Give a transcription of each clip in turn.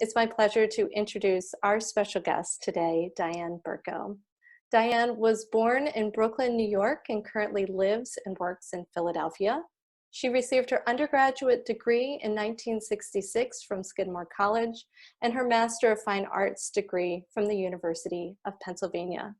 It's my pleasure to introduce our special guest today, Diane Burko. Diane was born in Brooklyn, New York, and currently lives and works in Philadelphia. She received her undergraduate degree in 1966 from Skidmore College and her Master of Fine Arts degree from the University of Pennsylvania.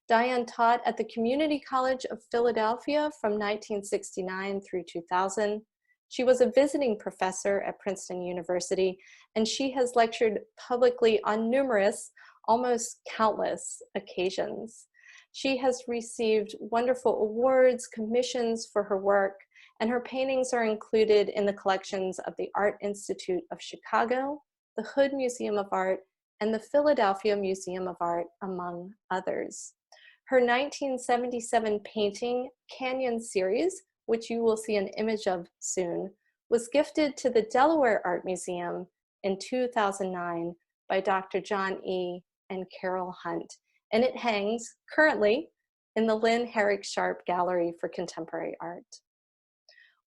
Diane taught at the Community College of Philadelphia from 1969 through 2000. She was a visiting professor at Princeton University, and she has lectured publicly on numerous, almost countless occasions. She has received wonderful awards, commissions for her work, and her paintings are included in the collections of the Art Institute of Chicago, the Hood Museum of Art, and the Philadelphia Museum of Art, among others. Her 1977 painting, Canyon Series, which you will see an image of soon, was gifted to the Delaware Art Museum in 2009 by Dr. John E. and Carol Hunt, and it hangs currently in the Lynn Herrick Sharp Gallery for Contemporary Art.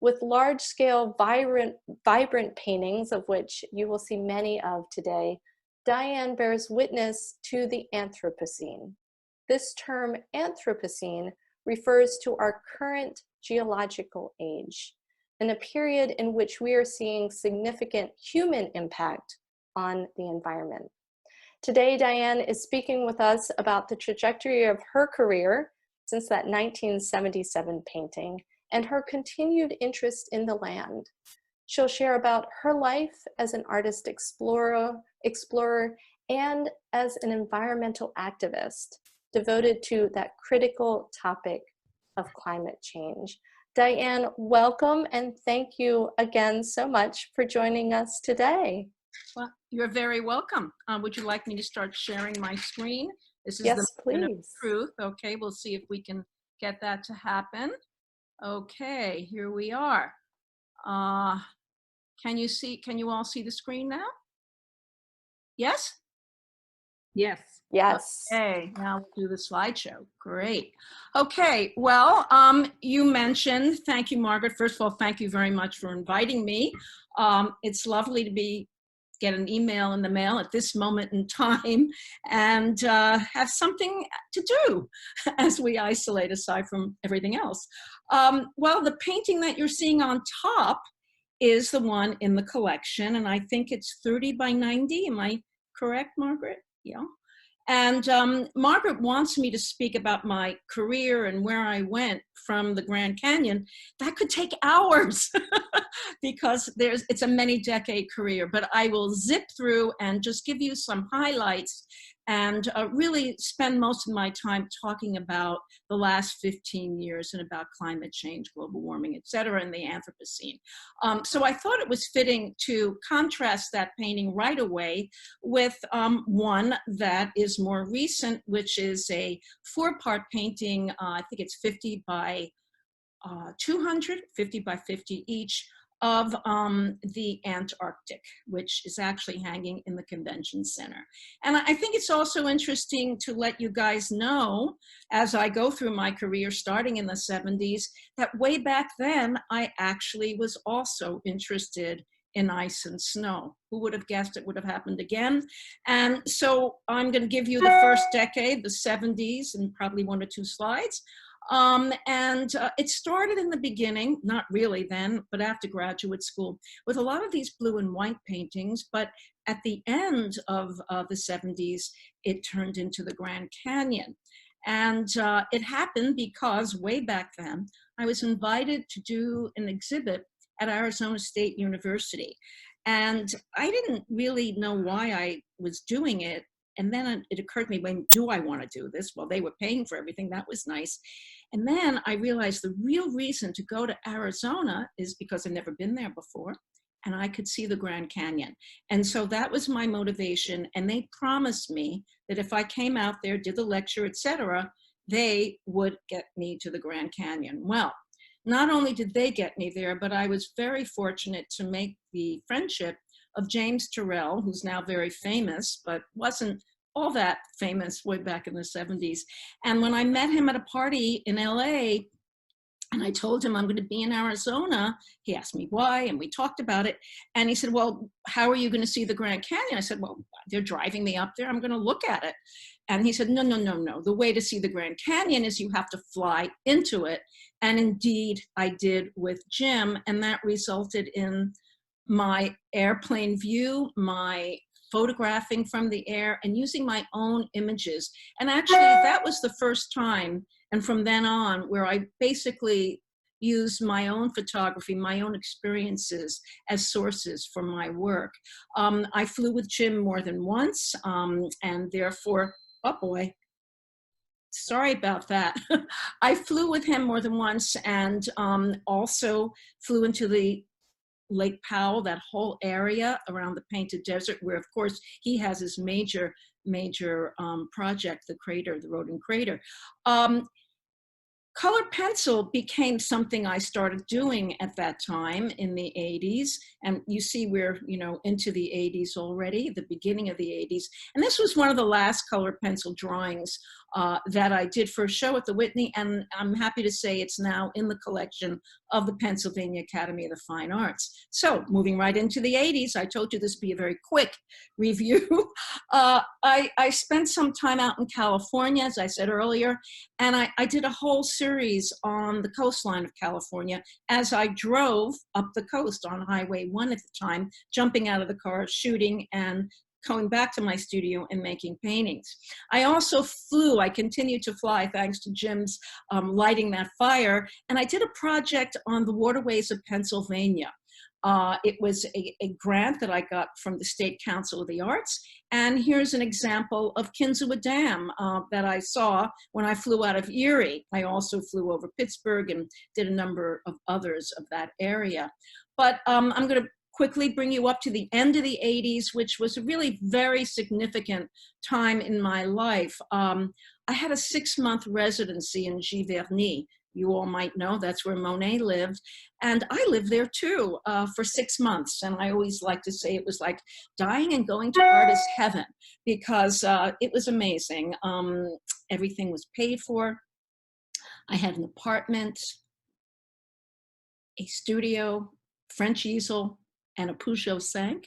With large-scale, vibrant paintings, of which you will see many of today, Diane bears witness to the Anthropocene. This term, Anthropocene, refers to our current geological age, in a period in which we are seeing significant human impact on the environment. Today, Diane is speaking with us about the trajectory of her career since that 1977 painting and her continued interest in the land. She'll share about her life as an artist explorer, and as an environmental activist devoted to that critical topic of climate change. Diane, welcome, and thank you again so much for joining us today. Well, you're very welcome. Would you like me to start sharing my screen? This is yes, the please. Minute of Truth. Okay, we'll see if we can get that to happen. Okay, here we are. Can you all see the screen now? Yes? Yes. Yes. Okay, now we'll do the slideshow. Great. Okay, well, you mentioned, thank you, Margaret. First of all, thank you very much for inviting me. It's lovely to get an email in the mail at this moment in time and have something to do as we isolate aside from everything else. Well, the painting that you're seeing on top is the one in the collection, and I think it's 30 by 90. Am I correct, Margaret? Yeah. And Margaret wants me to speak about my career and where I went from the Grand Canyon. That could take hours because it's a many-decade career, but I will zip through and just give you some highlights and really spend most of my time talking about the last 15 years and about climate change, global warming, et cetera, and the Anthropocene. So I thought it was fitting to contrast that painting right away with one that is more recent, which is a 4-part painting. I think it's 50 by 200, 50 by 50 each, of the Antarctic, which is actually hanging in the convention center. And I think it's also interesting to let you guys know, as I go through my career starting in the 70s, that way back then, I actually was also interested in ice and snow. Who would have guessed it would have happened again? And so I'm going to give you the first decade, the 70s, and probably 1 or 2 slides. It started in the beginning, not really then, but after graduate school, with a lot of these blue and white paintings. But at the end of the 70s, it turned into the Grand Canyon. And it happened because way back then, I was invited to do an exhibit at Arizona State University. And I didn't really know why I was doing it. And then it occurred to me, when do I want to do this? Well, they were paying for everything. That was nice. And then I realized the real reason to go to Arizona is because I've never been there before, and I could see the Grand Canyon. And so that was my motivation. And they promised me that if I came out there, did the lecture, et cetera, they would get me to the Grand Canyon. Well, not only did they get me there, but I was very fortunate to make the friendship of James Turrell, who's now very famous, but wasn't all that famous way back in the 70s. And when I met him at a party in LA, And I told him I'm going to be in Arizona. He asked me why, and we talked about it. And he said, well, how are you going to see the Grand Canyon? I said, well, they're driving me up there. I'm going to look at it. And he said, no, no, no, no. The way to see the Grand Canyon is you have to fly into it. And indeed, I did with Jim, and that resulted in my airplane view, my photographing from the air, and using my own images. And actually, that was the first time, and from then on, where I basically used my own photography, my own experiences as sources for my work. I flew with Jim more than once, and therefore, oh boy, sorry about that. I flew with him more than once, and also flew into the Lake Powell, that whole area around the Painted Desert, where of course he has his major project, the crater, the Rodin crater. Colored pencil became something I started doing at that time in the 80s. And you see we're, into the 80s already, the beginning of the 80s. And this was one of the last colored pencil drawings that I did for a show at the Whitney. And I'm happy to say it's now in the collection of the Pennsylvania Academy of the Fine Arts. So moving right into the 80s, I told you this would be a very quick review. I spent some time out in California, as I said earlier, and I did a whole series on the coastline of California as I drove up the coast on Highway 1 at the time, jumping out of the car, shooting, and going back to my studio and making paintings. I also flew, I continued to fly thanks to Jim's lighting that fire, and I did a project on the Waterways of Pennsylvania. It was a grant that I got from the State Council of the Arts. And here's an example of Kinzua Dam that I saw when I flew out of Erie. I also flew over Pittsburgh and did a number of others of that area. But I'm going to quickly bring you up to the end of the 80s, which was a really very significant time in my life. I had a 6-month residency in Giverny. You all might know that's where Monet lived. And I lived there too for 6 months. And I always like to say it was like dying and going to artist heaven, because it was amazing. Everything was paid for. I had an apartment, a studio, French easel, and a Peugeot 5.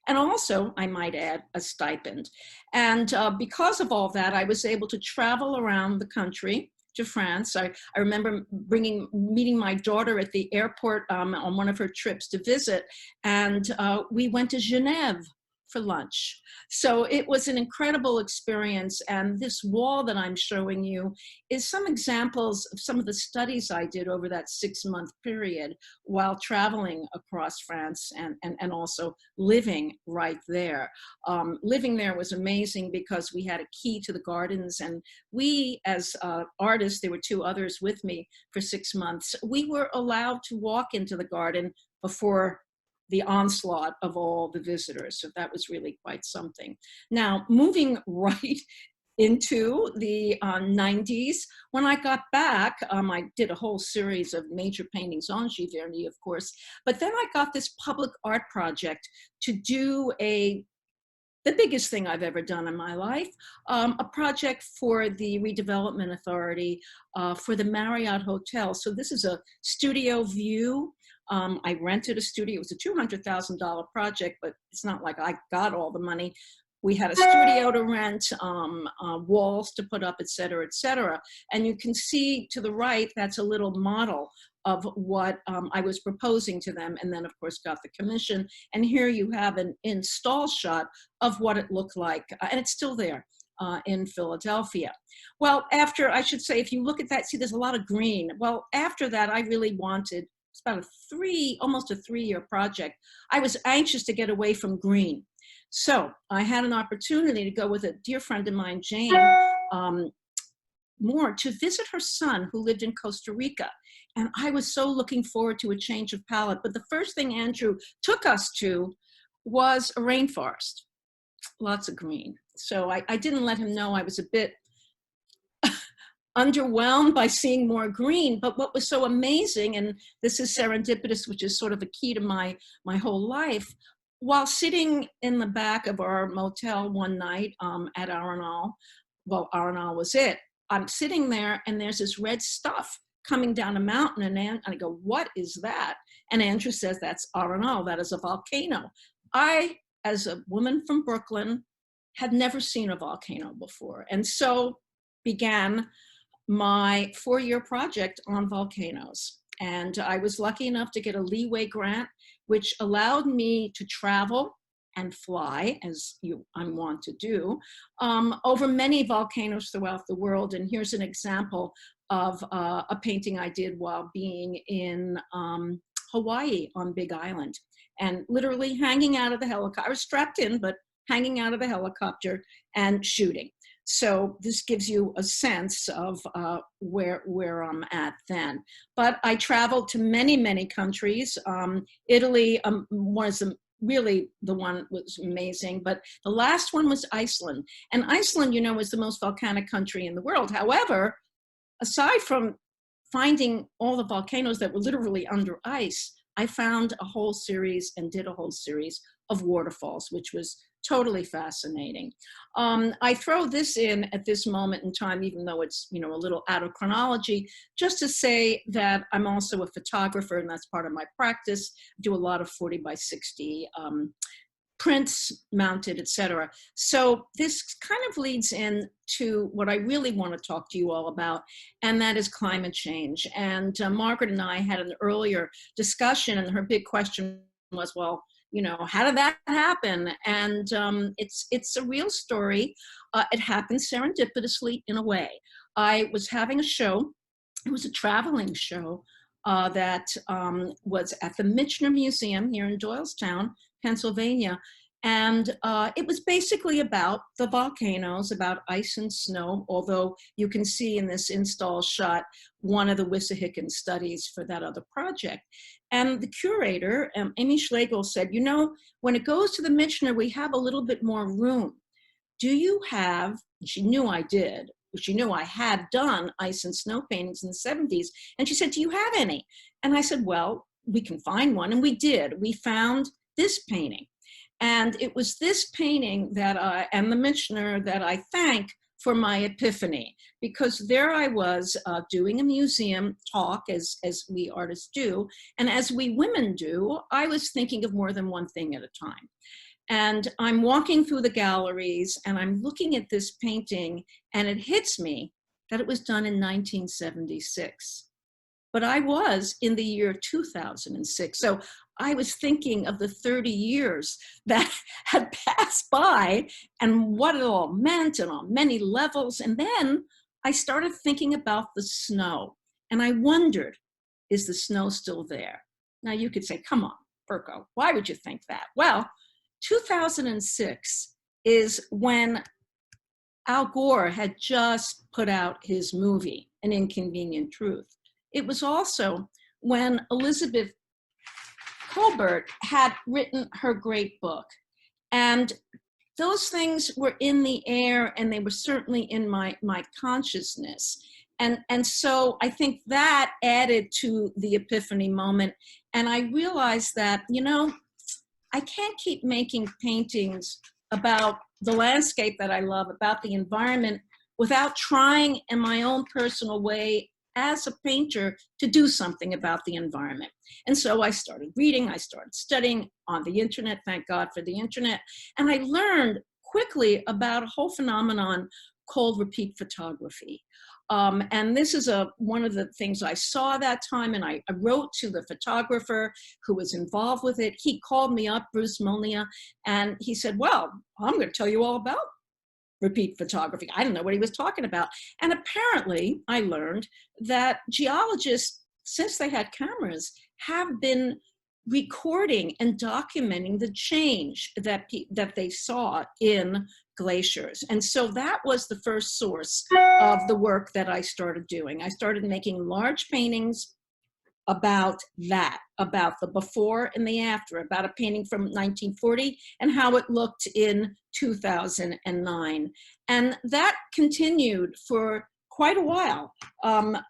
And also, I might add, a stipend. And because of all that, I was able to travel around the country to France. I remember meeting my daughter at the airport on one of her trips to visit, and we went to Genève for lunch. So it was an incredible experience, and this wall that I'm showing you is some examples of some of the studies I did over that 6-month period while traveling across France and also living right there. Living there was amazing because we had a key to the gardens, and we as artists, there were 2 others with me for 6 months, we were allowed to walk into the garden before the onslaught of all the visitors. So that was really quite something. Now, moving right into the 90s, when I got back, I did a whole series of major paintings on Giverny, of course, but then I got this public art project to do the biggest thing I've ever done in my life, a project for the Redevelopment Authority for the Marriott Hotel. So this is a studio view. I rented a studio. It was a $200,000 project, but it's not like I got all the money. We had a studio to rent, walls to put up, et cetera, et cetera. And you can see to the right, that's a little model of what I was proposing to them, and then of course got the commission. And here you have an install shot of what it looked like, and it's still there in Philadelphia. Well, after, I should say, if you look at that, see there's a lot of green. Well, after that, I really wanted, it's about almost a 3-year project. I was anxious to get away from green. So I had an opportunity to go with a dear friend of mine, Jane Moore, to visit her son who lived in Costa Rica. And I was so looking forward to a change of palette. But the first thing Andrew took us to was a rainforest, lots of green. So I didn't let him know I was a bit underwhelmed by seeing more green, but what was so amazing, and this is serendipitous, which is sort of a key to my whole life, while sitting in the back of our motel one night at Arenal, well, Arenal was it, I'm sitting there and there's this red stuff coming down a mountain, and I go, what is that? And Andrew says, that's RNO, that is a volcano. I, as a woman from Brooklyn, had never seen a volcano before. And so began my 4-year project on volcanoes. And I was lucky enough to get a leeway grant, which allowed me to travel and fly, as I'm wont to do, over many volcanoes throughout the world. And here's an example of a painting I did while being in Hawaii on Big Island, and literally hanging out of the helicopter. I was strapped in, but hanging out of the helicopter and shooting. So this gives you a sense of where I'm at then. But I traveled to many, many countries. Italy was really the one was amazing, but the last one was Iceland. And Iceland, you know, is the most volcanic country in the world. However, aside from finding all the volcanoes that were literally under ice, I found a whole series and did a whole series of waterfalls, which was totally fascinating. I throw this in at this moment in time, even though it's, you know, a little out of chronology, just to say that I'm also a photographer, and that's part of my practice. I do a lot of 40 by 60 prints mounted, etc. So this kind of leads into what I really want to talk to you all about, and that is climate change. And Margaret and I had an earlier discussion, and her big question was, well, you know, how did that happen? And it's a real story. It happened serendipitously in a way. I was having a show. It was a traveling show that was at the Michener Museum here in Doylestown, Pennsylvania. And it was basically about the volcanoes, about ice and snow, although you can see in this install shot one of the Wissahickon studies for that other project. And the curator, Amy Schlegel, said, you know, when it goes to the Michener, we have a little bit more room. Do you have, she knew I did, she knew I had done ice and snow paintings in the 70s. And she said, do you have any? And I said, well, we can find one. And we did. We found this painting. And it was this painting that and the Michener that I thank for my epiphany, because there I was doing a museum talk, as we artists do, and as we women do, I was thinking of more than one thing at a time. And I'm walking through the galleries, and I'm looking at this painting, and it hits me that it was done in 1976. But I was in the year 2006. So I was thinking of the 30 years that had passed by and what it all meant and on many levels. And then I started thinking about the snow. And I wondered, is the snow still there? Now you could say, come on, Burko, why would you think that? Well, 2006 is when Al Gore had just put out his movie, An Inconvenient Truth. It was also when Elizabeth Colbert had written her great book. And those things were in the air, and they were certainly in my consciousness. And so I think that added to the epiphany moment. And I realized that, you know, I can't keep making paintings about the landscape that I love, about the environment, without trying in my own personal way as a painter to do something about the environment. And so I started reading, I started studying on the internet, thank God for the internet. And I learned quickly about a whole phenomenon called repeat photography. And this is one of the things I saw that time, and I wrote to the photographer who was involved with it. He called me up, Bruce Molnia, and he said, well, I'm going to tell you all about repeat photography. I didn't know what he was talking about. And apparently I learned that geologists, since they had cameras, have been recording and documenting the change that they saw in glaciers. And so that was the first source of the work that I started doing. I started making large paintings about that, about the before and the after, about a painting from 1940 and how it looked in 2009. And that continued for quite a while.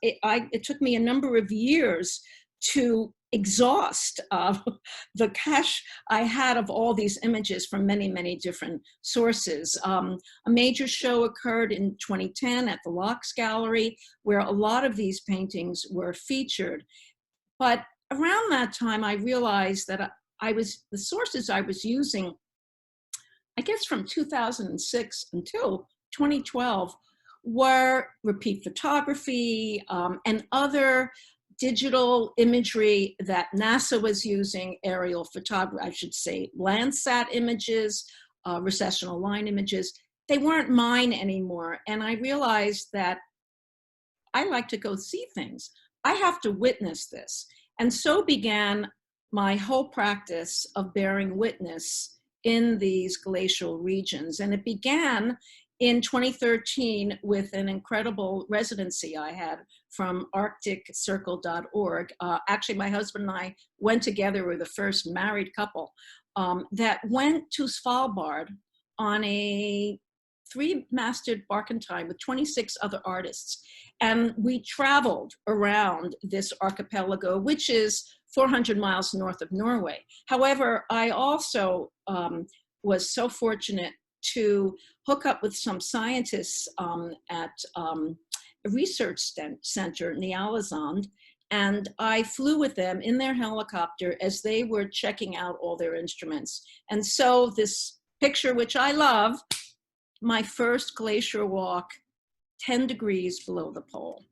It took me a number of years to exhaust the cache I had of all these images from many, many different sources. A major show occurred in 2010 at the Locks Gallery, where a lot of these paintings were featured. But around that time, I realized that the sources I was using, I guess from 2006 until 2012, were repeat photography and other digital imagery that NASA was using, aerial photography, I should say, Landsat images, recessional line images. They weren't mine anymore. And I realized that I like to go see things. I have to witness this. And so began my whole practice of bearing witness in these glacial regions. And it began in 2013 with an incredible residency I had from arcticcircle.org. Actually, my husband and I went together. We were the first married couple that went to Svalbard on a 3-masted barkentine with 26 other artists. And we traveled around this archipelago, which is 400 miles north of Norway. However, I also was so fortunate to hook up with some scientists at a research center, Nyalesand, and I flew with them in their helicopter as they were checking out all their instruments. And so this picture, which I love, my first glacier walk 10 degrees below the pole.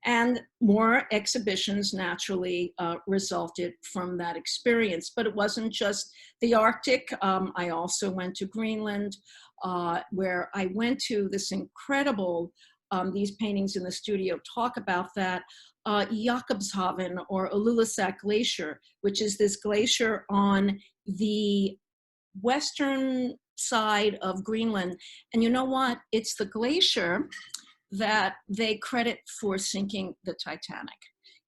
And more exhibitions naturally resulted from that experience. But it wasn't just the Arctic. I also went to Greenland, where I went to this incredible, these paintings in the studio talk about that, Jakobshavn or Ilulissat Glacier, which is this glacier on the western side of Greenland. And you know what? It's the glacier that they credit for sinking the Titanic.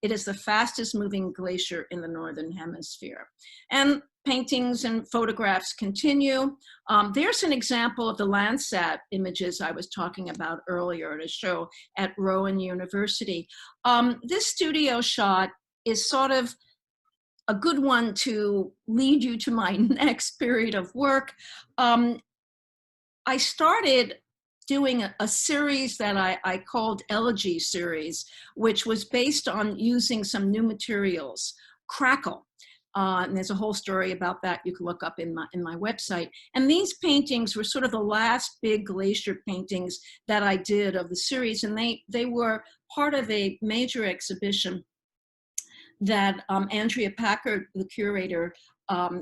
It is the fastest moving glacier in the Northern Hemisphere. And paintings and photographs continue. There's an example of the Landsat images I was talking about earlier at a show at Rowan University. This studio shot is sort of a good one to lead you to my next period of work. I started doing a series that I called Elegy Series, which was based on using some new materials, crackle. And there's a whole story about that you can look up in my website. And these paintings were sort of the last big glacier paintings that I did of the series. And they were part of a major exhibition that Andrea Packard, the curator,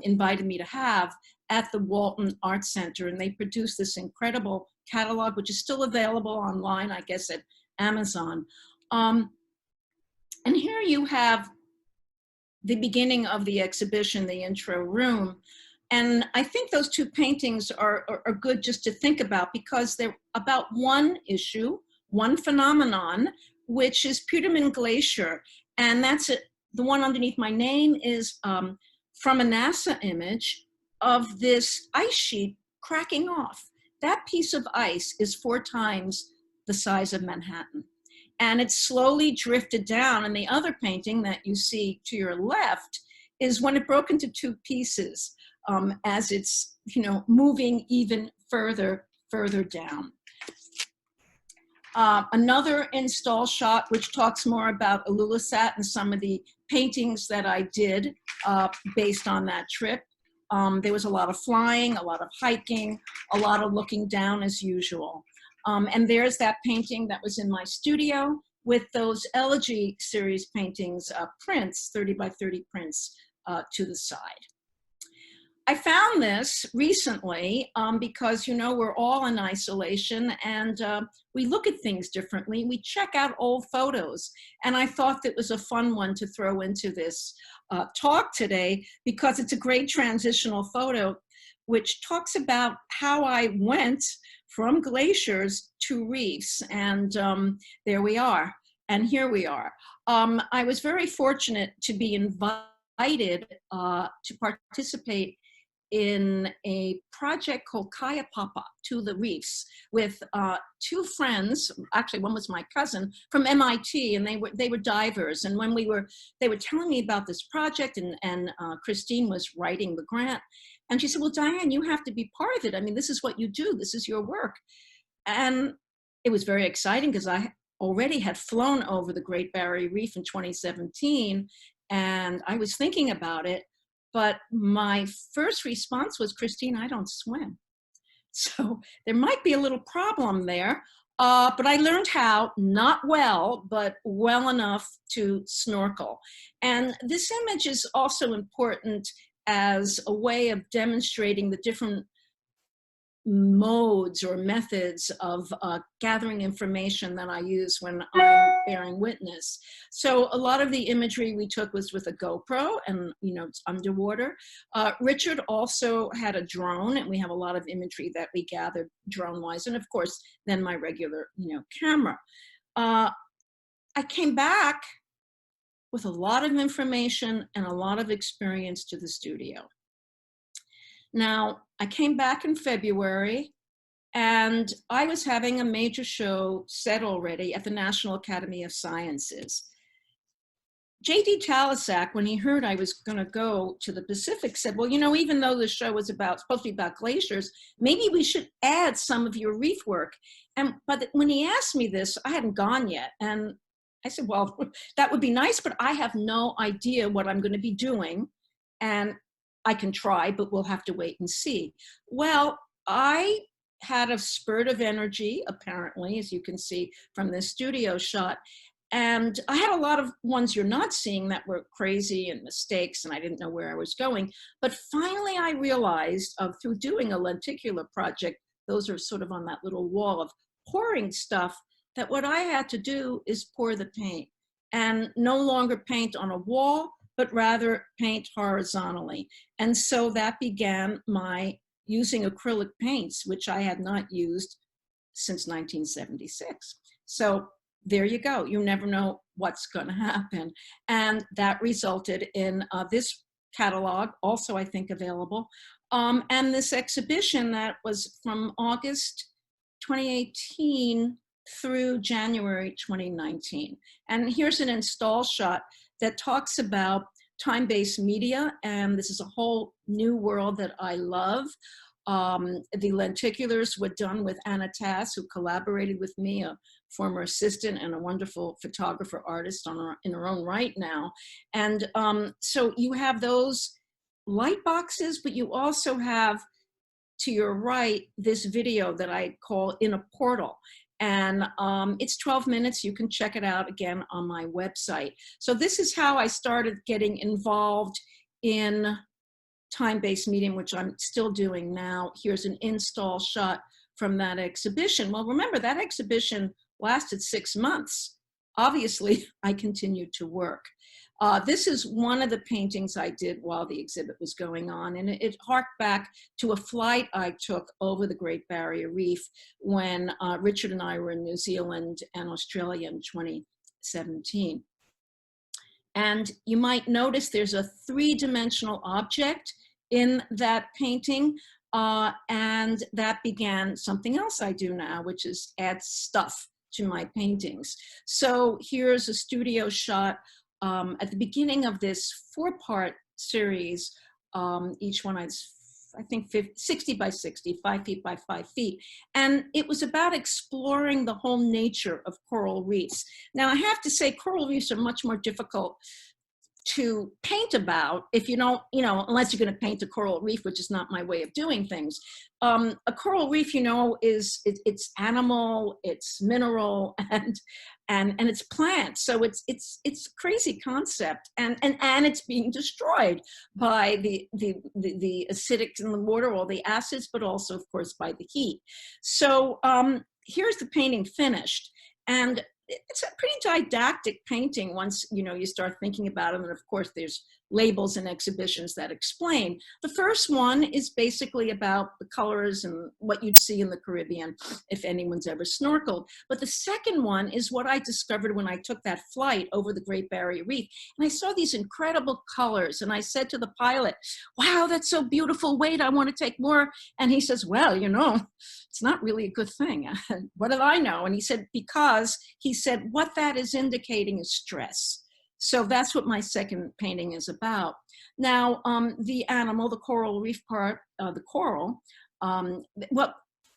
invited me to have at the Walton Art Center. And they produced this incredible catalog, which is still available online, I guess, at Amazon. And here you have the beginning of the exhibition, the intro room. And I think those two paintings are good just to think about, because they're about one issue, one phenomenon, which is Petermann Glacier. And that's it. The one underneath my name is from a NASA image of this ice sheet cracking off. That piece of ice is 4 times the size of Manhattan. And it's slowly drifted down. And the other painting that you see to your left is when it broke into 2 pieces as it's, moving even further down. Another install shot, which talks more about Ilulissat and some of the paintings that I did based on that trip. There was a lot of flying, a lot of hiking, a lot of looking down as usual. And there's that painting that was in my studio with those Elegy Series paintings, prints, 30 by 30 prints to the side. I found this recently because, we're all in isolation and we look at things differently. We check out old photos. And I thought that was a fun one to throw into this talk today, because it's a great transitional photo, which talks about how I went from glaciers to reefs. And there we are. And here we are. I was very fortunate to be invited to participate in a project called Kaya Papa to the Reefs with two friends. Actually, one was my cousin from MIT, and they were divers. And when they were telling me about this project, and Christine was writing the grant, and she said, "Well, Diane, you have to be part of it. I mean, this is what you do. This is your work." And it was very exciting because I already had flown over the Great Barrier Reef in 2017, and I was thinking about it. But my first response was, "Christine, I don't swim." So there might be a little problem there. But I learned how, not well, but well enough to snorkel. And this image is also important as a way of demonstrating the different modes or methods of gathering information that I use when I'm bearing witness. So a lot of the imagery we took was with a GoPro, and it's underwater. Richard also had a drone, and we have a lot of imagery that we gathered drone-wise, and of course then my regular camera. I came back with a lot of information and a lot of experience to the studio. Now, I came back in February, and I was having a major show set already at the National Academy of Sciences. J.D. Talisac, when he heard I was going to go to the Pacific, said, "Well, even though the show was supposed to be about glaciers, maybe we should add some of your reef work." But when he asked me this, I hadn't gone yet. And I said, "Well, that would be nice, but I have no idea what I'm going to be doing. And I can try, but we'll have to wait and see." Well, I had a spurt of energy, apparently, as you can see from this studio shot. And I had a lot of ones you're not seeing that were crazy and mistakes, and I didn't know where I was going. But finally, I realized through doing a lenticular project, those are sort of on that little wall of pouring stuff, that what I had to do is pour the paint, and no longer paint on a wall, but rather paint horizontally. And so that began my using acrylic paints, which I had not used since 1976. So there you go. You never know what's going to happen. And that resulted in this catalog, also I think available, and this exhibition that was from August 2018 through January 2019. And here's an install shot that talks about time-based media, and this is a whole new world that I love. The lenticulars were done with Anna Tass, who collaborated with me, a former assistant and a wonderful photographer artist in her own right now. And so you have those light boxes, but you also have, to your right, this video that I call In a Portal. And it's 12 minutes. You can check it out again on my website. So this is how I started getting involved in time-based medium, which I'm still doing now. Here's an install shot from that exhibition. Well, remember, that exhibition lasted 6 months. Obviously, I continued to work. This is one of the paintings I did while the exhibit was going on, and it harked back to a flight I took over the Great Barrier Reef when Richard and I were in New Zealand and Australia in 2017. And you might notice there's a three-dimensional object in that painting, and that began something else I do now, which is add stuff to my paintings. So here's a studio shot at the beginning of this 4-part series. Each one is, I think, 60 by 60, 5 feet by 5 feet. And it was about exploring the whole nature of coral reefs. Now, I have to say, coral reefs are much more difficult to paint about if you don't, unless you're going to paint a coral reef, which is not my way of doing things. A coral reef, is it's animal, it's mineral, and it's plant. So it's a crazy concept, and it's being destroyed by the acidic in the water, all the acids, but also, of course, by the heat. So here's the painting finished, and it's a pretty didactic painting once you start thinking about it. And of course, there's labels and exhibitions that explain. The first one is basically about the colors and what you'd see in the Caribbean if anyone's ever snorkeled. But the second one is what I discovered when I took that flight over the Great Barrier Reef. And I saw these incredible colors. And I said to the pilot, wow, that's so beautiful. Wait, I want to take more. And he says, well, you know, it's not really a good thing. What did I know? And he said, because he said, what that is indicating is stress. So that's what my second painting is about. Now, the animal, the coral reef part, the coral, well,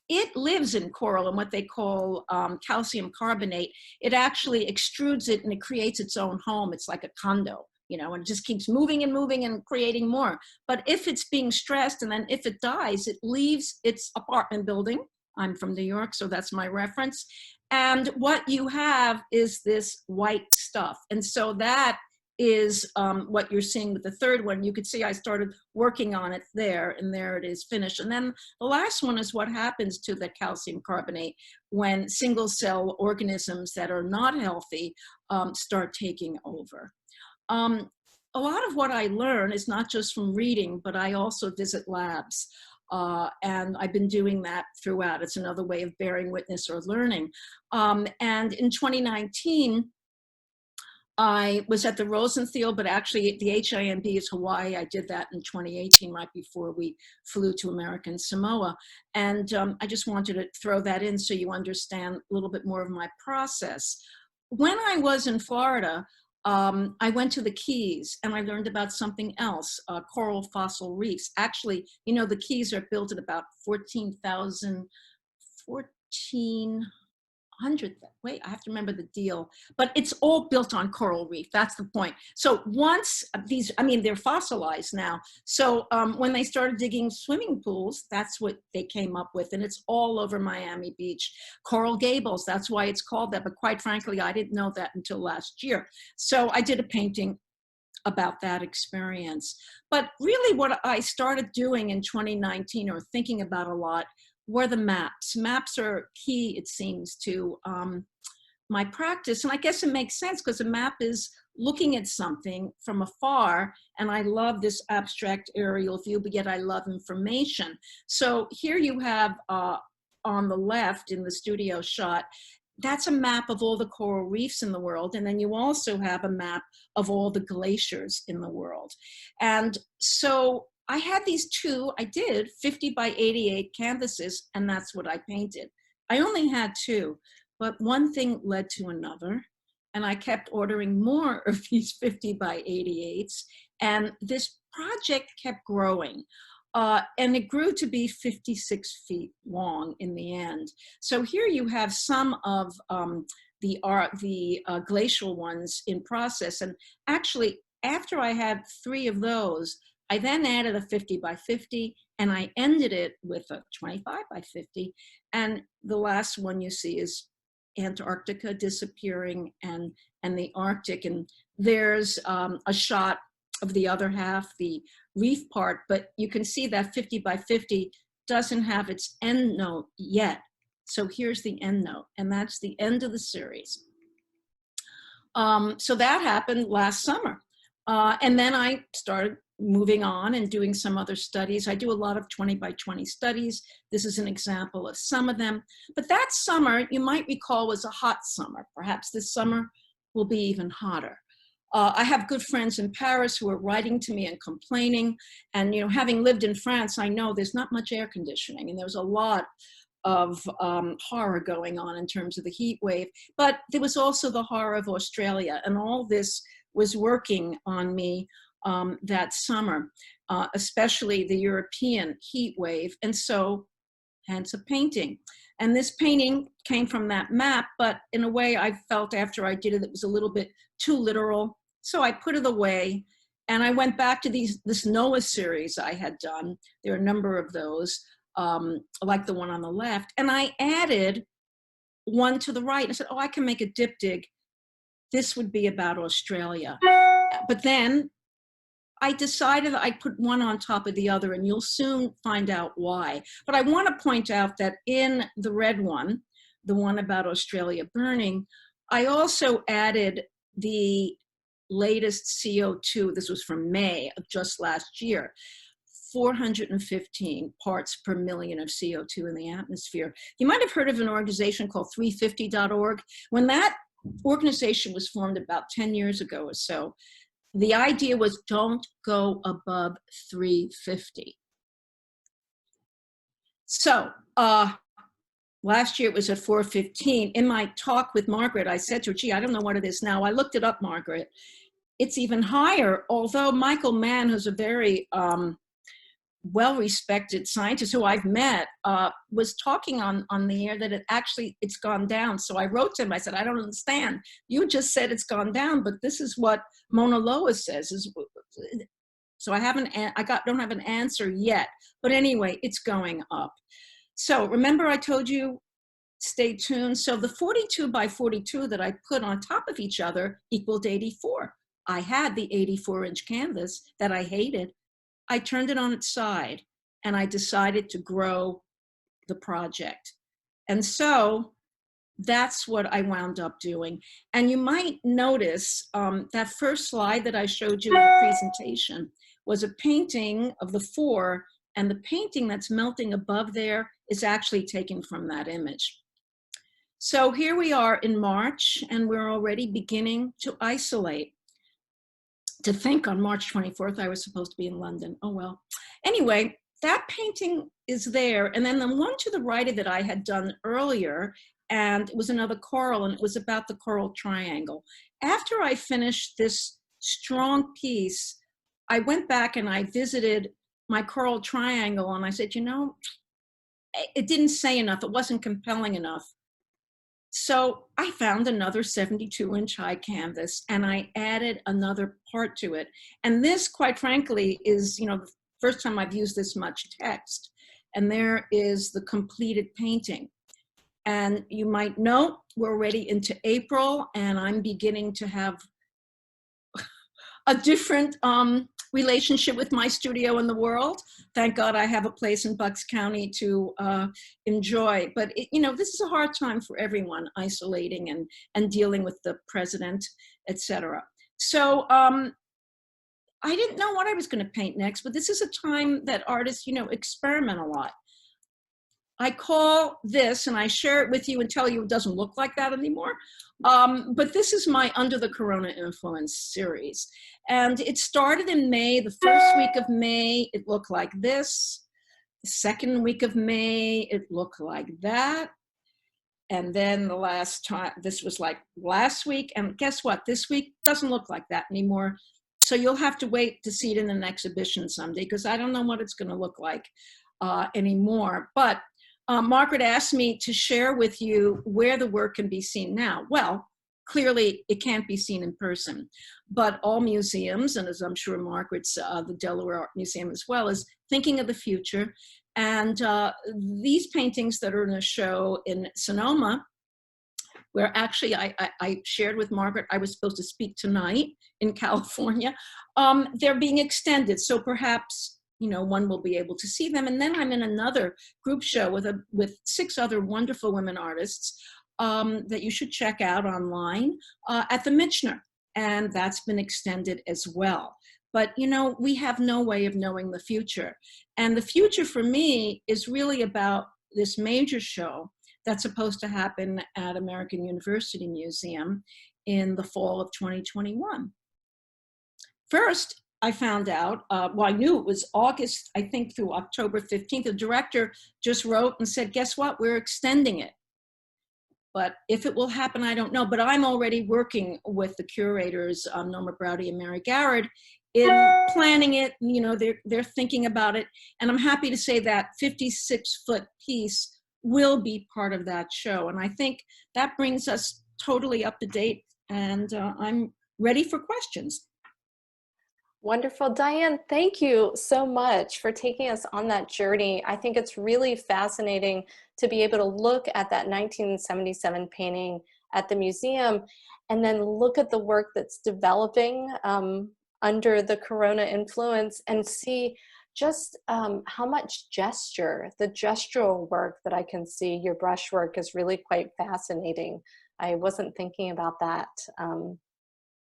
it lives in coral in what they call calcium carbonate. It actually extrudes it and it creates its own home. It's like a condo, you know, and it just keeps moving and moving and creating more. But if it's being stressed and then if it dies, it leaves its apartment building. I'm from New York, so that's my reference. And what you have is this white stuff. And so that is what you're seeing with the third one. You could see I started working on it there, and there it is finished. And then the last one is what happens to the calcium carbonate when single cell organisms that are not healthy start taking over. A lot of what I learn is not just from reading, but I also visit labs. And I've been doing that throughout. It's another way of bearing witness or learning. And in 2019, I was at the Rosenthal, but actually the HIMB is Hawaii. I did that in 2018, right before we flew to American Samoa. And I just wanted to throw that in so you understand a little bit more of my process. When I was in Florida, I went to the Keys and I learned about something else, coral fossil reefs. Actually, you know, the Keys are built at about 14,000, 1,400, wait, I have to remember the deal, but it's all built on coral reef. That's the point. So once these, I mean, they're fossilized now. So when they started digging swimming pools, that's what they came up with. And it's all over Miami Beach. Coral Gables, that's why it's called that. But quite frankly, I didn't know that until last year. So I did a painting about that experience. But really what I started doing in 2019 or thinking about a lot were the maps. Maps are key, it seems, to my practice. And I guess it makes sense because a map is looking at something from afar. And I love this abstract aerial view, but yet I love information. So here you have on the left in the studio shot, that's a map of all the coral reefs in the world. And then you also have a map of all the glaciers in the world. And so I had these two, I did 50 by 88 canvases, and that's what I painted. I only had two, but one thing led to another, and I kept ordering more of these 50 by 88s, and this project kept growing. And it grew to be 56 feet long in the end. So here you have some of the glacial ones in process. And actually, after I had 3 of those, I then added a 50 by 50, and I ended it with a 25 by 50. And the last one you see is Antarctica disappearing and the Arctic. And there's a shot of the other half, the reef part, but you can see that 50 by 50 doesn't have its end note yet. So here's the end note, and that's the end of the series. So that happened last summer. And then I started moving on and doing some other studies. I do a lot of 20 by 20 studies. This is an example of some of them. But that summer, you might recall, was a hot summer. Perhaps this summer will be even hotter. I have good friends in Paris who are writing to me and complaining. And, you know, having lived in France, I know there's not much air conditioning, and there's a lot of horror going on in terms of the heat wave. But there was also the horror of Australia, and all this was working on me that summer, especially the European heat wave. And so, hence a painting. And this painting came from that map, but in a way I felt after I did it, it was a little bit too literal. So I put it away, and I went back to this NOAA series I had done. There are a number of those, like the one on the left. And I added one to the right. I said, oh, I can make a diptych. This would be about Australia. But then I decided I'd put one on top of the other, and you'll soon find out why. But I want to point out that in the red one, the one about Australia burning, I also added the latest CO2, this was from May of just last year, 415 parts per million of CO2 in the atmosphere. You might have heard of an organization called 350.org. When that organization was formed about 10 years ago or so, the idea was don't go above 350. So last year it was at 415. In my talk with Margaret, I said to her, gee, I don't know what it is now. I looked it up, Margaret. It's even higher, although Michael Mann, who's a very well-respected scientist who I've met, was talking on the air that it's gone down. So I wrote to him, I said, I don't understand. You just said it's gone down, but this is what Mauna Loa says. So I don't have an answer yet. But anyway, it's going up. So remember I told you, stay tuned. So the 42 by 42 that I put on top of each other equaled 84. I had the 84-inch canvas that I hated. I turned it on its side and I decided to grow the project. And so that's what I wound up doing. And you might notice that first slide that I showed you in the presentation was a painting of the four, and the painting that's melting above there is actually taken from that image. So here we are in March, and we're already beginning to isolate. To think on March 24th, I was supposed to be in London. Oh, well. Anyway, that painting is there. And then the one to the right of it I had done earlier, and it was another coral, and it was about the coral triangle. After I finished this strong piece, I went back and I visited my coral triangle, and I said, you know, it didn't say enough. It wasn't compelling enough. So I found another 72-inch high canvas and I added another part to it. And this, quite frankly, is, you know, the first time I've used this much text. And there is the completed painting. And you might know we're already into April and I'm beginning to have a different relationship with my studio in the world. Thank God I have a place in Bucks County to enjoy. But you know, this is a hard time for everyone, isolating and dealing with the president, etc. So I didn't know what I was going to paint next, but this is a time that artists, you know, experiment a lot. I call this, and I share it with you and tell you it doesn't look like that anymore. But this is my Under the Corona Influence series. And it started in May. The first week of May, it looked like this. The second week of May, it looked like that. And then the last time, this was like last week. And guess what? This week doesn't look like that anymore. So you'll have to wait to see it in an exhibition someday, because I don't know what it's going to look like anymore. But Margaret asked me to share with you where the work can be seen now. Well, clearly it can't be seen in person, but all museums, and as I'm sure Margaret's, the Delaware Art Museum as well, is thinking of the future. And these paintings that are in a show in Sonoma, where actually I shared with Margaret, I was supposed to speak tonight in California, they're being extended. So perhaps, you know, one will be able to see them. And then I'm in another group show with 6 other wonderful women artists that you should check out online at the Michener. And that's been extended as well. But, you know, we have no way of knowing the future. And the future for me is really about this major show that's supposed to happen at American University Museum in the fall of 2021. First, I found out, well, I knew it was August, I think through October 15th, the director just wrote and said, guess what, we're extending it. But if it will happen, I don't know. But I'm already working with the curators, Norma Browdy and Mary Garrett, in planning it. You know, they're thinking about it. And I'm happy to say that 56-foot piece will be part of that show. And I think that brings us totally up to date. And I'm ready for questions. Wonderful. Diane, thank you so much for taking us on that journey. I think it's really fascinating to be able to look at that 1977 painting at the museum and then look at the work that's developing under the Corona influence and see just how much gesture, the gestural work that I can see. Your brushwork is really quite fascinating. I wasn't thinking about that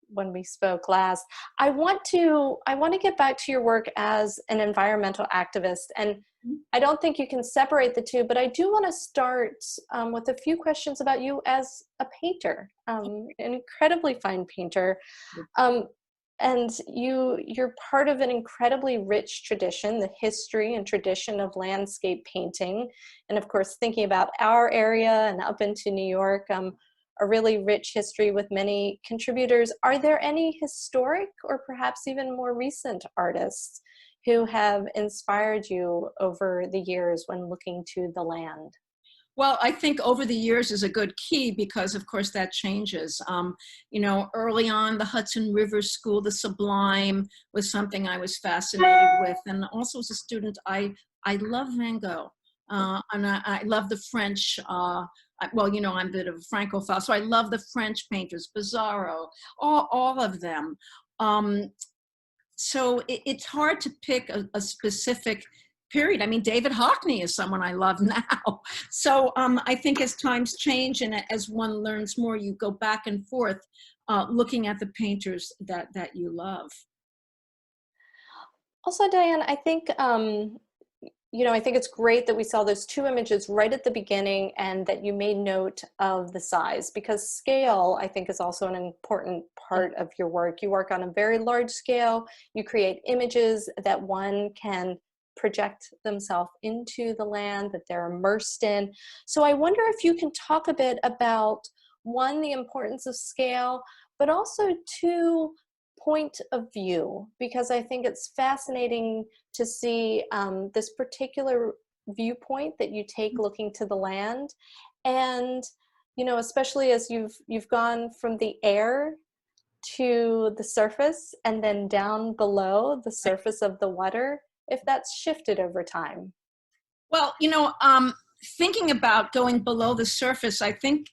when we spoke last. I want to get back to your work as an environmental activist, and I don't think you can separate the two, but I do want to start with a few questions about you as a painter, an incredibly fine painter. And you're part of an incredibly rich tradition, the history and tradition of landscape painting. And of course, thinking about our area and up into New York, a really rich history with many contributors. Are there any historic or perhaps even more recent artists who have inspired you over the years when looking to the land? Well, I think over the years is a good key because, of course, that changes. You know, early on, the Hudson River School, the Sublime was something I was fascinated with. And also as a student, I love Van Gogh. And I love the French, well, you know, I'm a bit of a Francophile, so I love the French painters, Pissarro, all of them. So it's hard to pick a specific period. I mean, David Hockney is someone I love now. So I think as times change and as one learns more, you go back and forth looking at the painters that you love. Also, Diane, I think, you know, I think it's great that we saw those two images right at the beginning and that you made note of the size, because scale, I think, is also an important part of your work. You work on a very large scale. You create images that one can project themselves into the land that they're immersed in. So I wonder if you can talk a bit about, one, the importance of scale, but also two, point of view, because I think it's fascinating to see this particular viewpoint that you take looking to the land. And, you know, especially as you've gone from the air to the surface and then down below the surface of the water, if that's shifted over time. Well, you know, thinking about going below the surface, I think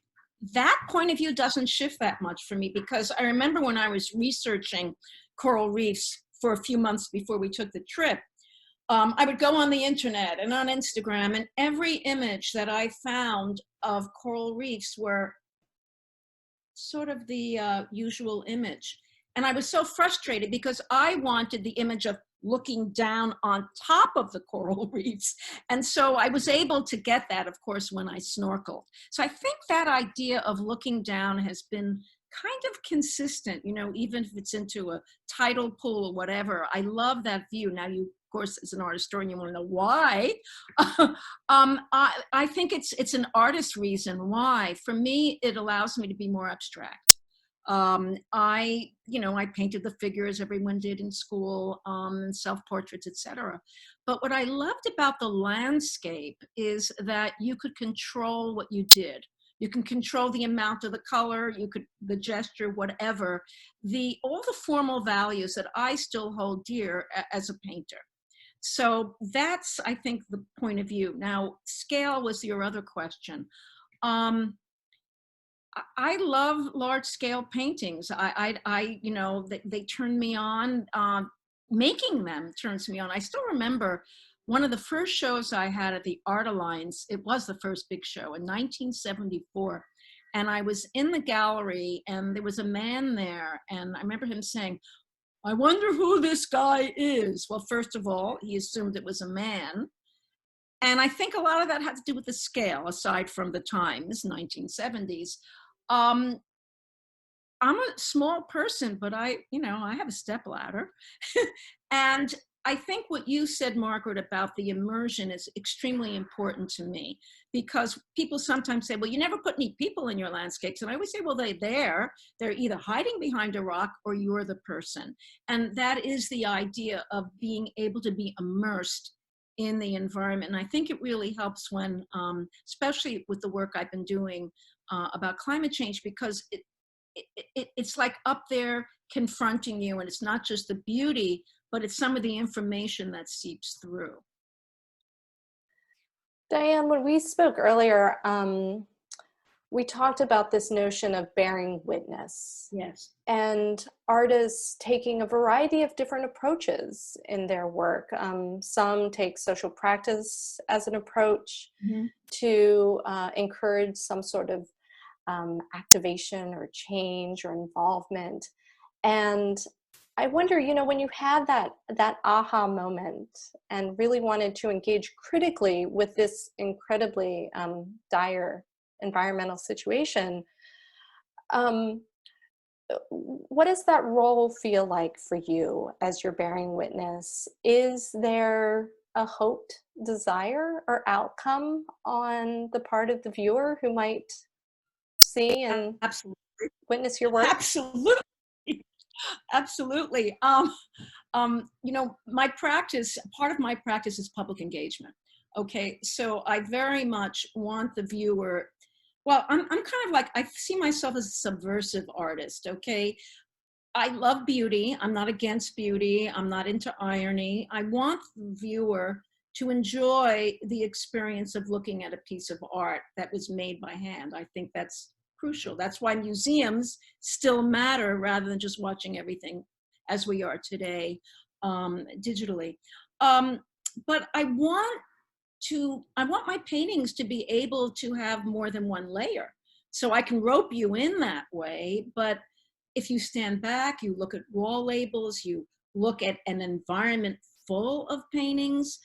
that point of view doesn't shift that much for me, because I remember when I was researching coral reefs for a few months before we took the trip, I would go on the internet and on Instagram, and every image that I found of coral reefs were sort of the usual image. And I was so frustrated because I wanted the image of looking down on top of the coral reefs. And so I was able to get that, of course, when I snorkeled. So I think that idea of looking down has been kind of consistent, you know, even if it's into a tidal pool or whatever. I love that view. Now, you, of course, as an art historian, you want to know why. I think it's an artist reason why. For me, it allows me to be more abstract. I painted the figures everyone did in school, self-portraits, etc. But what I loved about the landscape is that you could control what you did. You can control the amount of the color, the gesture, whatever, all the formal values that I still hold dear as a painter. So that's, I think, the point of view. Now, scale was your other question. I love large scale paintings. They turn me on. Making them turns me on. I still remember one of the first shows I had at the Art Alliance. It was the first big show in 1974. And I was in the gallery and there was a man there. And I remember him saying, "I wonder who this guy is." Well, first of all, he assumed it was a man. And I think a lot of that had to do with the scale, aside from the times, 1970s. I'm a small person, but I have a stepladder. And I think what you said, Margaret, about the immersion is extremely important to me, because people sometimes say, well, you never put any people in your landscapes. And I always say, well, they're either hiding behind a rock or you're the person. And that is the idea of being able to be immersed in the environment. And I think it really helps when, especially with the work I've been doing about climate change, because it's like up there confronting you, and it's not just the beauty, but it's some of the information that seeps through. Diane, when we spoke earlier, we talked about this notion of bearing witness. Yes. And artists taking a variety of different approaches in their work. Some take social practice as an approach to encourage some sort of activation or change or involvement. And I wonder, you know, when you had that aha moment and really wanted to engage critically with this incredibly dire environmental situation, um, what does that role feel like for you as you're bearing witness? Is there a hoped desire or outcome on the part of the viewer who might see and Absolutely. witness your work? Absolutely. Absolutely. You know, my practice, part of my practice is public engagement. Okay, so I very much want the viewer, well, I'm kind of like, I see myself as a subversive artist, okay? I love beauty. I'm not against beauty. I'm not into irony. I want the viewer to enjoy the experience of looking at a piece of art that was made by hand. I think that's crucial. That's why museums still matter rather than just watching everything as we are today digitally. But I want my paintings to be able to have more than one layer. So I can rope you in that way, but if you stand back, you look at wall labels, you look at an environment full of paintings,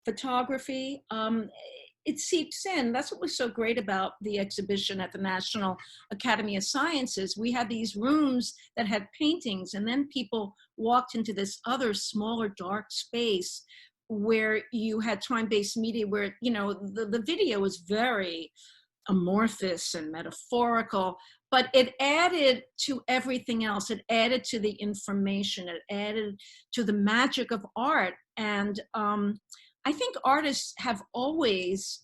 photography, it seeps in. That's what was so great about the exhibition at the National Academy of Sciences. We had these rooms that had paintings, and then people walked into this other smaller dark space where you had time-based media where, you know, the video was very amorphous and metaphorical, but it added to everything else. It added to the information. It added to the magic of art. And I think artists have always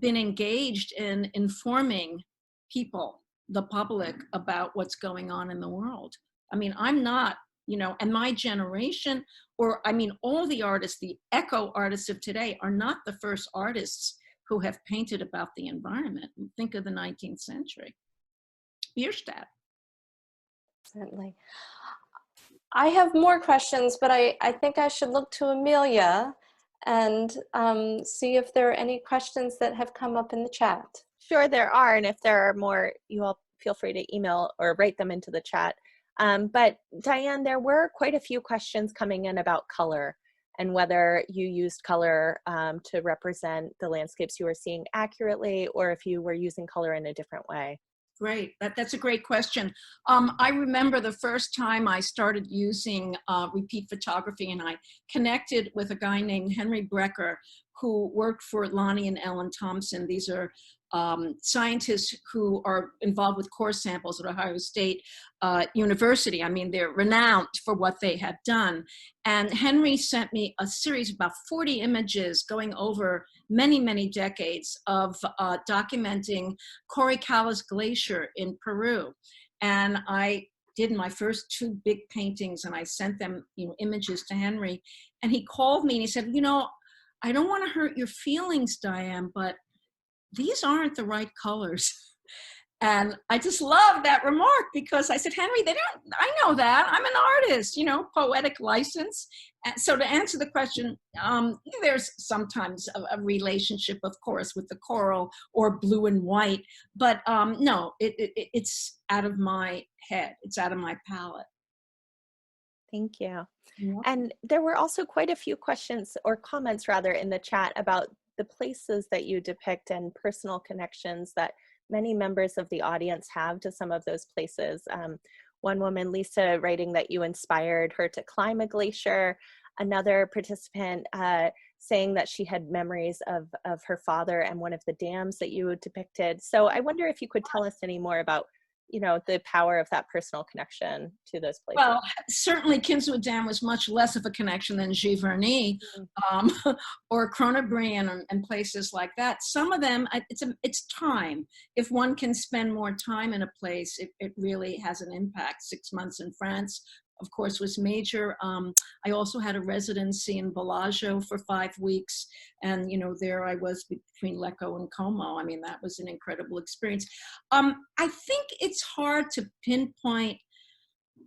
been engaged in informing people, the public, about what's going on in the world. I mean, I'm not, you know, and my generation, or I mean, all the artists, the eco artists of today are not the first artists who have painted about the environment. Think of the 19th century. Bierstadt. Certainly. I have more questions, but I think I should look to Amelia and see if there are any questions that have come up in the chat. Sure, there are, and if there are more, you all feel free to email or write them into the chat. But Diane, there were quite a few questions coming in about color and whether you used color to represent the landscapes you were seeing accurately, or if you were using color in a different way. Great, that's a great question. I remember the first time I started using repeat photography, and I connected with a guy named Henry Brecker who worked for Lonnie and Ellen Thompson. These are scientists who are involved with core samples at Ohio State University. I mean, they're renowned for what they have done. And Henry sent me a series of about 40 images going over many, many decades of documenting Coricalis Glacier in Peru. And I did my first 2 big paintings, and I sent them, you know, images to Henry. And he called me and he said, you know, I don't want to hurt your feelings, Diane, but these aren't the right colors. And I just love that remark, because I said, Henry, I know that. I'm an artist, you know, poetic license. And so to answer the question, there's sometimes a relationship, of course, with the coral or blue and white, but no, it's out of my head. It's out of my palette. Thank you. Yeah. And there were also quite a few questions, or comments rather, in the chat about the places that you depict and personal connections that many members of the audience have to some of those places. One woman, Lisa, writing that you inspired her to climb a glacier. Another participant saying that she had memories of her father and one of the dams that you depicted. So I wonder if you could tell us any more about, you know, the power of that personal connection to those places. Well, certainly Kinswood Dam was much less of a connection than Giverny or Kronobrien and places like that. Some of them, it's time. If one can spend more time in a place, it really has an impact. 6 months in France, of course, was major. I also had a residency in Bellagio for 5 weeks. And, you know, there I was between Lecco and Como. I mean, that was an incredible experience. I think it's hard to pinpoint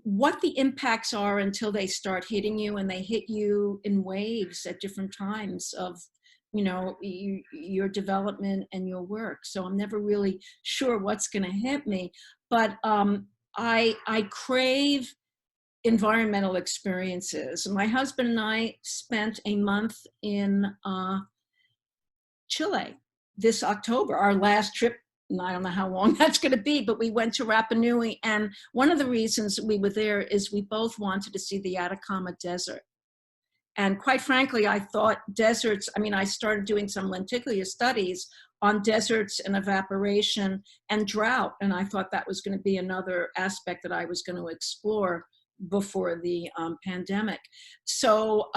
what the impacts are until they start hitting you, and they hit you in waves at different times of, you know, your development and your work. So I'm never really sure what's going to hit me, but I crave environmental experiences. My husband and I spent a month in Chile this October, our last trip. And I don't know how long that's going to be, but we went to Rapa Nui. And one of the reasons we were there is we both wanted to see the Atacama Desert. And quite frankly, I thought deserts, I mean, I started doing some lenticular studies on deserts and evaporation and drought. And I thought that was going to be another aspect that I was going to explore before the pandemic. So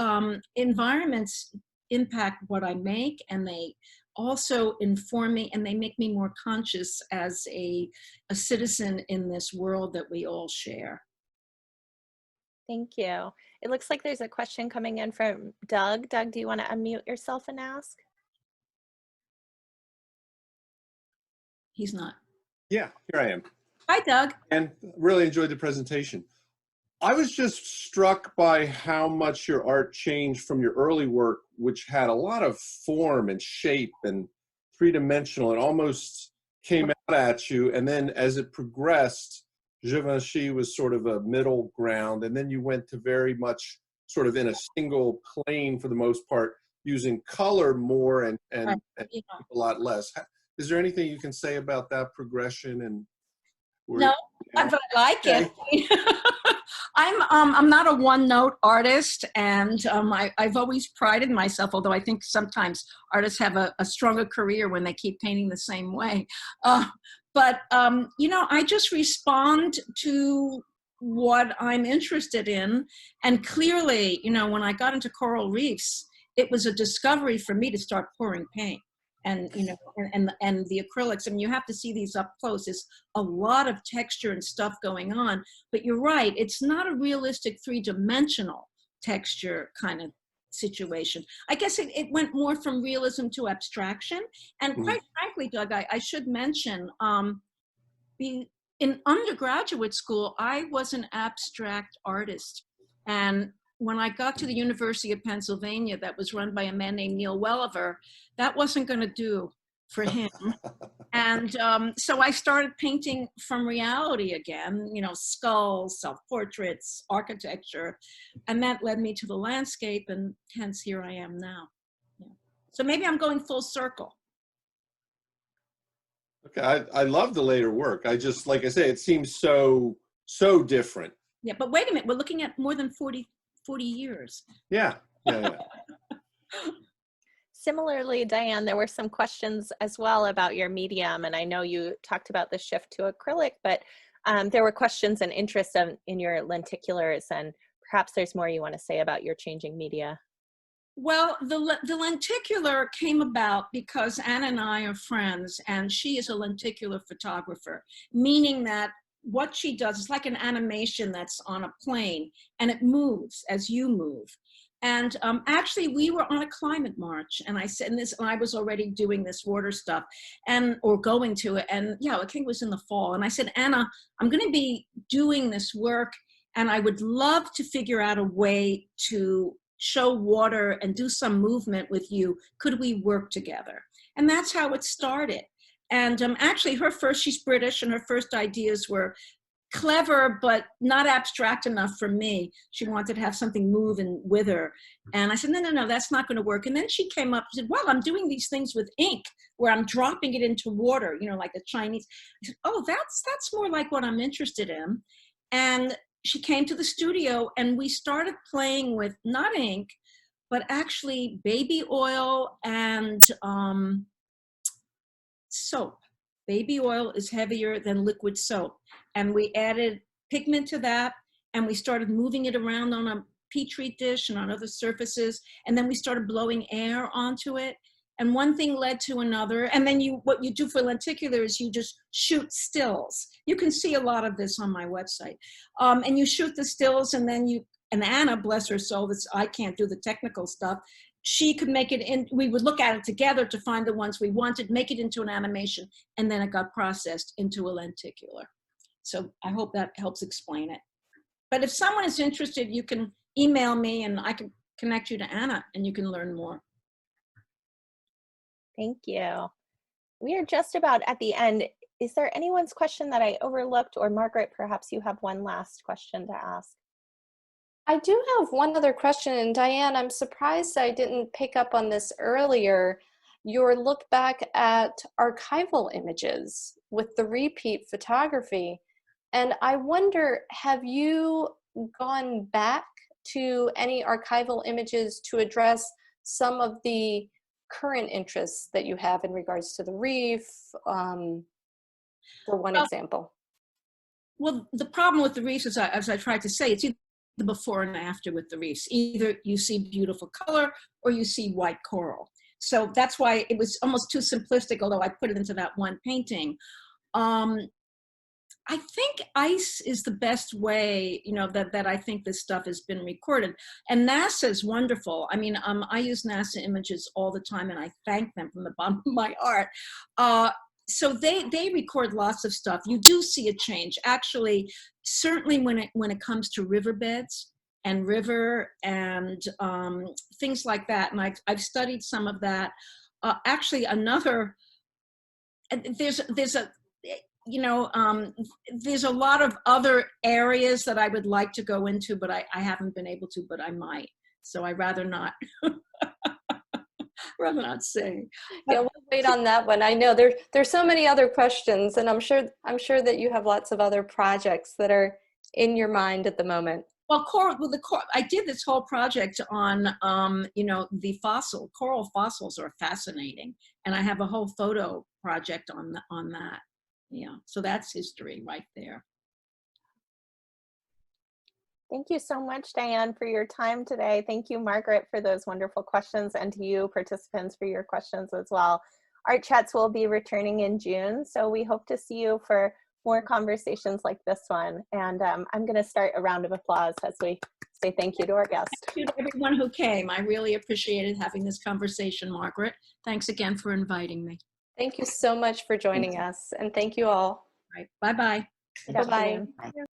environments impact what I make, and they also inform me, and they make me more conscious as a citizen in this world that we all share. Thank you. It looks like there's a question coming in from Doug. Doug, do you want to unmute yourself and ask? He's not. Yeah, here I am. Hi, Doug. And really enjoyed the presentation. I was just struck by how much your art changed from your early work, which had a lot of form and shape and three-dimensional and almost came out at you. And then as it progressed, Givenchy was sort of a middle ground. And then you went to very much sort of in a single plane for the most part, using color more and Yeah. a lot less. Is there anything you can say about that progression? And No, but I like it. I'm not a one-note artist, and I've always prided myself, although I think sometimes artists have a stronger career when they keep painting the same way. But you know, I just respond to what I'm interested in. And clearly, you know, when I got into coral reefs, it was a discovery for me to start pouring paint. And you know, and the acrylics. I mean, you have to see these up close. There's a lot of texture and stuff going on. But you're right; it's not a realistic three-dimensional texture kind of situation. I guess it went more from realism to abstraction. And quite frankly, Doug, I should mention, in undergraduate school, I was an abstract artist, and when I got to the University of Pennsylvania, that was run by a man named Neil Welliver, that wasn't going to do for him. And so I started painting from reality again, you know, skulls, self-portraits, architecture, and that led me to the landscape, and hence here I am now. Yeah. So maybe I'm going full circle. Okay, I love the later work. I just, like I say, it seems so different. Yeah, but wait a minute, we're looking at more than 40 years. Yeah. Similarly, Diane, there were some questions as well about your medium, and I know you talked about the shift to acrylic, but there were questions and interest in your lenticulars, and perhaps there's more you want to say about your changing media. Well, the lenticular came about because Anna and I are friends, and she is a lenticular photographer, meaning that what she does is like an animation that's on a plane, and it moves as you move. And actually, we were on a climate march, and I said this, and I was already doing this water stuff, or going to it, and yeah, I think it was in the fall. And I said, Anna, I'm going to be doing this work, and I would love to figure out a way to show water and do some movement with you. Could we work together? And that's how it started. And actually, she's British, and her first ideas were clever, but not abstract enough for me. She wanted to have something move and wither. And I said, no, that's not going to work. And then she came up and said, well, I'm doing these things with ink where I'm dropping it into water, you know, like the Chinese. I said, oh, that's more like what I'm interested in. And she came to the studio, and we started playing with not ink, but actually baby oil and soap. Baby oil is heavier than liquid soap. And we added pigment to that, and we started moving it around on a Petri dish and on other surfaces. And then we started blowing air onto it. And one thing led to another. And then what you do for lenticular is you just shoot stills. You can see a lot of this on my website. And you shoot the stills, and then and Anna, bless her soul, I can't do the technical stuff. She could make it in, we would look at it together to find the ones we wanted, make it into an animation, and then it got processed into a lenticular. So I hope that helps explain it. But if someone is interested, you can email me, and I can connect you to Anna, and you can learn more. Thank you. We are just about at the end. Is there anyone's question that I overlooked? Or Margaret, perhaps you have one last question to ask. I do have one other question, and Diane, I'm surprised I didn't pick up on this earlier. Your look back at archival images with the repeat photography. And I wonder, have you gone back to any archival images to address some of the current interests that you have in regards to the reef, for one example? Well, the problem with the reefs, as I tried to say, it's either the before and after with the reefs. Either you see beautiful color or you see white coral. So that's why it was almost too simplistic, although I put it into that one painting. I think ice is the best way, you know, that I think this stuff has been recorded. And NASA is wonderful. I mean, I use NASA images all the time, and I thank them from the bottom of my heart. So they record lots of stuff. You do see a change, actually, certainly when it comes to riverbeds and river and things like that. And I've studied some of that. Actually, there's a you know, there's a lot of other areas that I would like to go into, but I haven't been able to, but I might. So I'd rather not, rather not say. Yeah, we'll wait on that one. I know there's so many other questions, and I'm sure that you have lots of other projects that are in your mind at the moment. Well, I did this whole project on, you know, the coral fossils are fascinating, and I have a whole photo project on that. Yeah, so that's history right there. Thank you so much, Diane, for your time today. Thank you, Margaret, for those wonderful questions, and to you, participants, for your questions as well. Art Chats will be returning in June, so we hope to see you for more conversations like this one. And I'm going to start a round of applause as we say thank you to our guest. Thank you to everyone who came. I really appreciated having this conversation, Margaret. Thanks again for inviting me. Thank you so much for joining us, and thank you all. Right. Bye-bye. Good Bye-bye. afternoon.